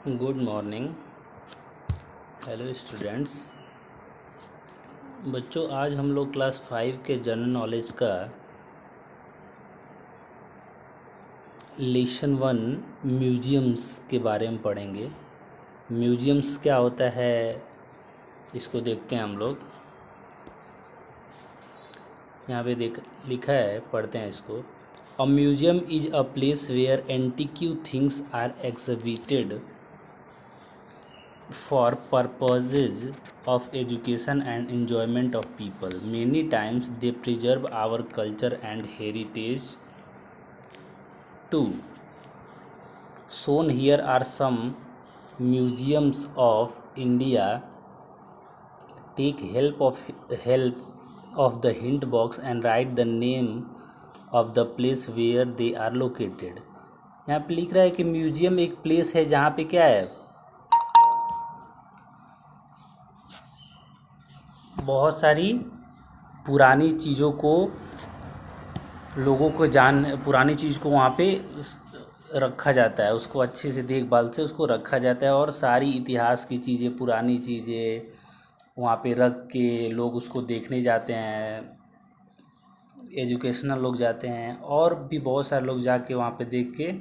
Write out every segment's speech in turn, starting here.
Good morning. Hello students. बच्चों, आज हम लोग क्लास 5 के जनरल नॉलेज का लेसन 1 म्यूजियम्स के बारे में पढ़ेंगे। म्यूजियम्स क्या होता है इसको देखते हैं हम लोग। यहाँ पे लिखा है, पढ़ते हैं इसको। A museum is a place where antique things are exhibited for purposes of education and enjoyment of people. Many times they preserve our culture and heritage too. Shown here are some museums of India. Take help of the hint box and write the name of the place where they are located. यहाँ पे लिख रहा है कि museum एक place है जहाँ पे क्या है, बहुत सारी पुरानी चीज़ों को लोगों को पुरानी चीज़ को वहाँ पे रखा जाता है, उसको अच्छे से देखभाल से उसको रखा जाता है और सारी इतिहास की चीज़ें, पुरानी चीज़ें वहाँ पे रख के लोग उसको देखने जाते हैं। एजुकेशनल लोग जाते हैं और भी बहुत सारे लोग जाके वहाँ पे देख के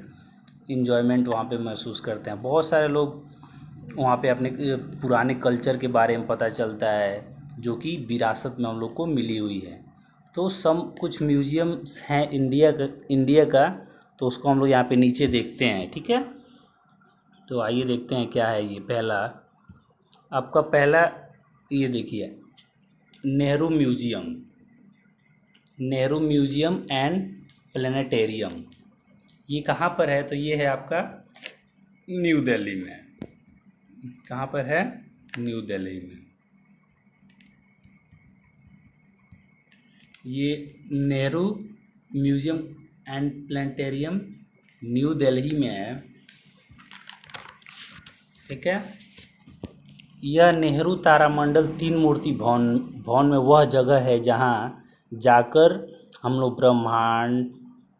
इन्जॉयमेंट वहाँ पे महसूस करते हैं। बहुत सारे लोग वहाँ पे अपने पुराने कल्चर के बारे में पता चलता है जो कि विरासत में हम लोग को मिली हुई है। तो कुछ म्यूजियम्स हैं इंडिया का, तो उसको हम लोग यहाँ पे नीचे देखते हैं, ठीक है। तो आइए देखते हैं क्या है। ये पहला ये देखिए, नेहरू म्यूजियम एंड प्लेनेटेरियम। ये कहाँ पर है? तो ये है आपका न्यू दिल्ली में। कहाँ पर है? न्यू दिल्ली में। ये Nehru museum and planetarium new Delhi में है, ठीक है। यह नेहरू तारामंडल 3 मूर्ति भवन में वह जगह है जहां जाकर हम लोग ब्रह्मांड,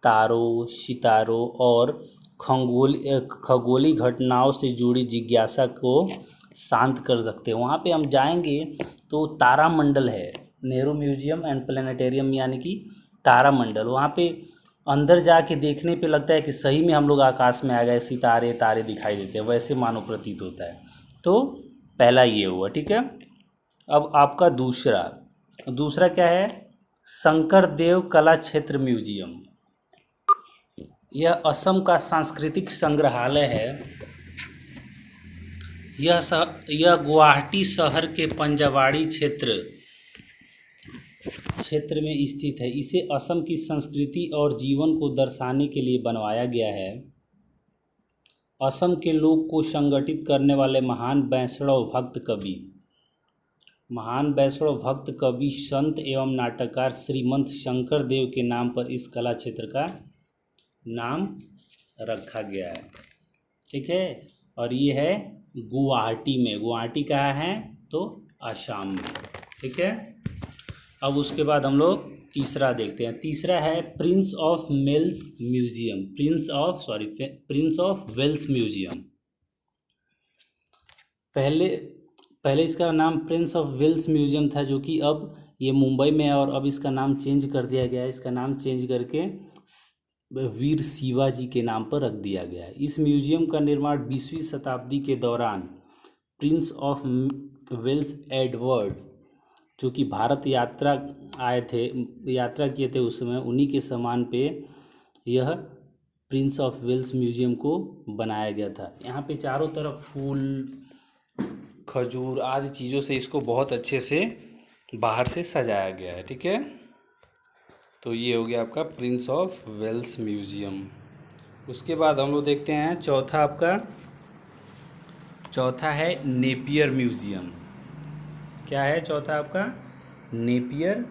तारों, सितारों और खगोलीय घटनाओं से जुड़ी जिज्ञासा को शांत कर सकते हैं। वहाँ पे हम जाएंगे तो तारामंडल है, नेहरू म्यूजियम एंड प्लेनेटेरियम यानी कि तारामंडल। वहाँ पे अंदर जाके देखने पे लगता है कि सही में हम लोग आकाश में आ गए, तारे दिखाई देते हैं, वैसे मानो प्रतीत होता है। तो पहला ये हुआ, ठीक है। अब आपका दूसरा क्या है? शंकरदेव कला क्षेत्र म्यूजियम। यह असम का सांस्कृतिक संग्रहालय है। यह गुवाहाटी शहर के पंजावाड़ी क्षेत्र में स्थित है। इसे असम की संस्कृति और जीवन को दर्शाने के लिए बनवाया गया है। असम के लोग को संगठित करने वाले महान वैष्णव भक्त कवि, संत एवं नाटककार श्रीमंत शंकर देव के नाम पर इस कला क्षेत्र का नाम रखा गया है, ठीक है। और ये है गुवाहाटी में। गुवाहाटी कहाँ है? तो असम में, ठीक है। अब उसके बाद हम लोग तीसरा देखते हैं। तीसरा है प्रिंस ऑफ वेल्स म्यूजियम। पहले इसका नाम प्रिंस ऑफ वेल्स म्यूजियम था, जो कि अब ये मुंबई में है और अब इसका नाम चेंज कर दिया गया है। इसका नाम चेंज करके वीर शिवाजी के नाम पर रख दिया गया है। इस म्यूजियम का निर्माण 20वीं शताब्दी के दौरान प्रिंस ऑफ वेल्स एडवर्ड, जो कि भारत यात्रा किए थे उस समय, उन्हीं के सम्मान पे यह प्रिंस ऑफ वेल्स म्यूजियम को बनाया गया था। यहाँ पे चारों तरफ फूल, खजूर आदि चीज़ों से इसको बहुत अच्छे से बाहर से सजाया गया है, ठीक है। तो ये हो गया आपका प्रिंस ऑफ वेल्स म्यूजियम। उसके बाद हम लोग देखते हैं चौथा है नेपियर म्यूजियम। क्या है चौथा आपका? Napier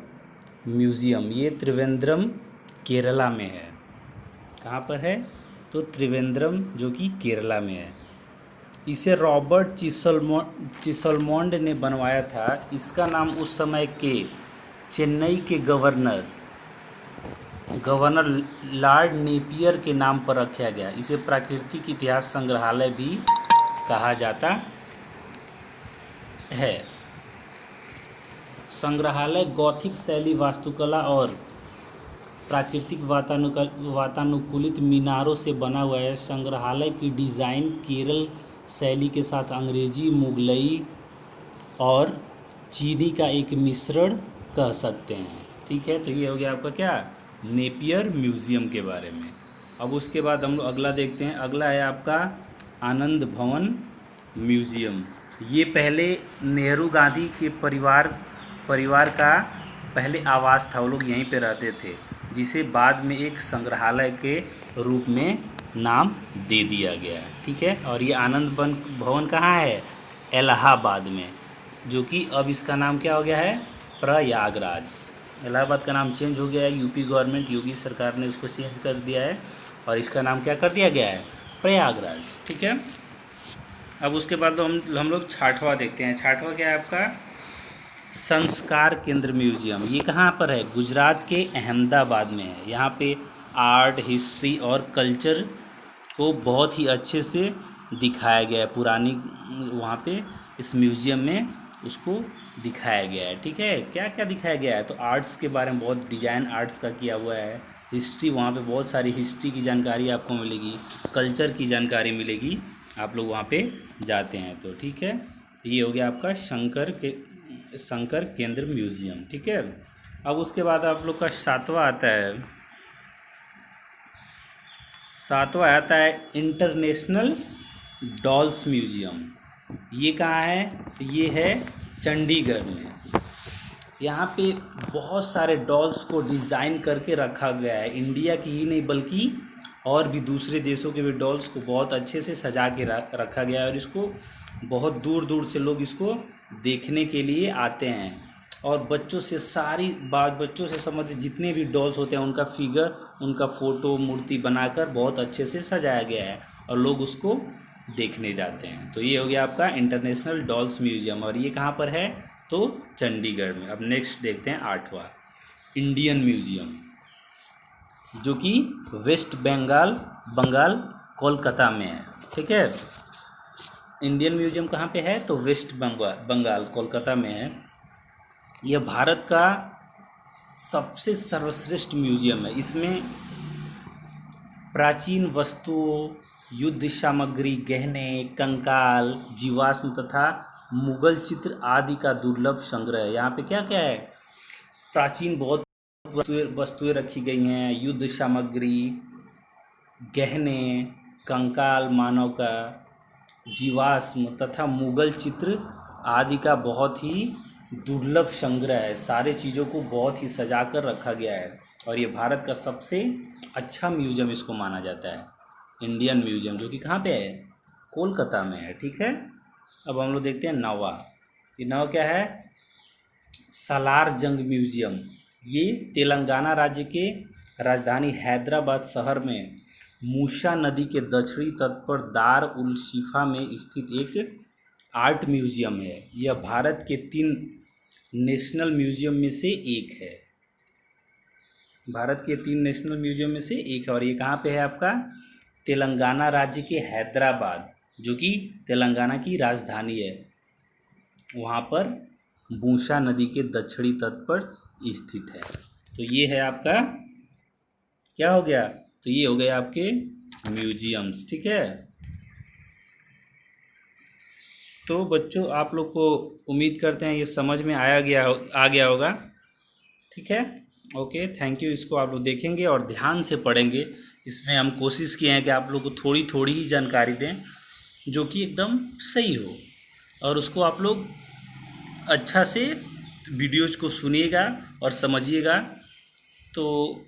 museum. ये त्रिवेंद्रम केरला में है। कहाँ पर है? तो त्रिवेंद्रम, जो कि केरला में है। इसे रॉबर्ट चिसलमोंड ने बनवाया था। इसका नाम उस समय के चेन्नई के गवर्नर लॉर्ड नेपियर के नाम पर रखा गया। इसे प्राकृतिक इतिहास संग्रहालय भी कहा जाता है। संग्रहालय गॉथिक शैली वास्तुकला और प्राकृतिक वातानुकूलित मीनारों से बना हुआ है। संग्रहालय की डिज़ाइन केरल शैली के साथ अंग्रेजी, मुगलई और चीनी का एक मिश्रण कह सकते हैं। ठीक है, तो ये हो गया आपका क्या, नेपियर म्यूज़ियम के बारे में। अब उसके बाद हम लोग अगला देखते हैं। अगला है आपका आनंद भवन म्यूज़ियम। ये पहले नेहरू गांधी के परिवार का पहले आवास था, वो लोग यहीं पे रहते थे, जिसे बाद में एक संग्रहालय के रूप में नाम दे दिया गया है। ठीक है, और ये आनंद भवन कहाँ है, इलाहाबाद में, जो कि अब इसका नाम क्या हो गया है, प्रयागराज। इलाहाबाद का नाम चेंज हो गया है, यूपी गवर्नमेंट, योगी सरकार ने उसको चेंज कर दिया है और इसका नाम क्या कर दिया गया है, प्रयागराज। ठीक है, अब उसके बाद तो हम लोग छाठवा देखते हैं। छाठवा क्या है आपका, संस्कार केंद्र म्यूजियम। ये कहाँ पर है, गुजरात के अहमदाबाद में है। यहाँ पे आर्ट, हिस्ट्री और कल्चर को बहुत ही अच्छे से दिखाया गया है। पुरानी वहाँ पे इस म्यूजियम में उसको दिखाया गया है। ठीक है, क्या क्या दिखाया गया है, तो आर्ट्स के बारे में बहुत डिजाइन आर्ट्स का किया हुआ है। हिस्ट्री, वहाँ पे बहुत सारी हिस्ट्री की जानकारी आपको मिलेगी, कल्चर की जानकारी मिलेगी, आप लोग वहाँ पे जाते हैं तो। ठीक है, ये हो गया आपका शंकर केंद्र म्यूजियम। ठीक है, अब उसके बाद आप लोग का सातवां आता है इंटरनेशनल डॉल्स म्यूजियम। ये कहाँ है, ये है चंडीगढ़ में। यहाँ पे बहुत सारे डॉल्स को डिज़ाइन करके रखा गया है, इंडिया की ही नहीं बल्कि और भी दूसरे देशों के भी डॉल्स को बहुत अच्छे से सजा के रखा गया है, और इसको बहुत दूर दूर से लोग इसको देखने के लिए आते हैं। और बच्चों से संबंधित जितने भी डॉल्स होते हैं उनका फिगर, उनका फ़ोटो, मूर्ति बनाकर बहुत अच्छे से सजाया गया है और लोग उसको देखने जाते हैं। तो ये हो गया आपका इंटरनेशनल डॉल्स म्यूजियम, और ये कहाँ पर है, तो चंडीगढ़ में। अब नेक्स्ट देखते हैं आठवां, इंडियन म्यूजियम, जो कि वेस्ट बंगाल कोलकाता में है। ठीक है, इंडियन म्यूजियम कहाँ पे है, तो वेस्ट बंगाल कोलकाता में है। यह भारत का सबसे सर्वश्रेष्ठ म्यूजियम है। इसमें प्राचीन वस्तुओं, युद्ध सामग्री, गहने, कंकाल, जीवाश्म तथा मुगल चित्र आदि का दुर्लभ संग्रह है। यहाँ पे क्या क्या है, प्राचीन बहुत वस्तुएं रखी गई हैं, युद्ध सामग्री, गहने, कंकाल मानव का, जीवाश्म तथा मुगल चित्र आदि का बहुत ही दुर्लभ संग्रह है। सारे चीज़ों को बहुत ही सजा कर रखा गया है, और ये भारत का सबसे अच्छा म्यूजियम इसको माना जाता है, इंडियन म्यूजियम, जो कि कहाँ पे है, कोलकाता में है। ठीक है, अब हम लोग देखते हैं नवा। ये नवा क्या है, सालार जंग म्यूजियम। ये तेलंगाना राज्य के राजधानी हैदराबाद शहर में मूसा नदी के दक्षिणी तट पर दार उल शिफा में स्थित एक आर्ट म्यूजियम है। यह भारत के 3 नेशनल म्यूजियम में से एक है। भारत के 3 नेशनल म्यूजियम में से एक है, और ये कहाँ पे है आपका, तेलंगाना राज्य के हैदराबाद, जो कि तेलंगाना की राजधानी है, वहाँ पर मूसा नदी के दक्षिणी तट पर स्थित है। तो ये है आपका क्या हो गया, तो ये हो गए आपके म्यूजियम्स। ठीक है, तो बच्चों आप लोग को उम्मीद करते हैं ये समझ में आ गया होगा। ठीक है, ओके, थैंक यू। इसको आप लोग देखेंगे और ध्यान से पढ़ेंगे। इसमें हम कोशिश किए हैं कि आप लोग को थोड़ी थोड़ी ही जानकारी दें, जो कि एकदम सही हो, और उसको आप लोग अच्छा से वीडियोज़ को सुनिएगा और समझिएगा, तो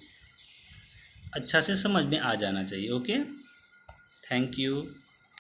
अच्छा से समझ में आ जाना चाहिए। Okay, thank you.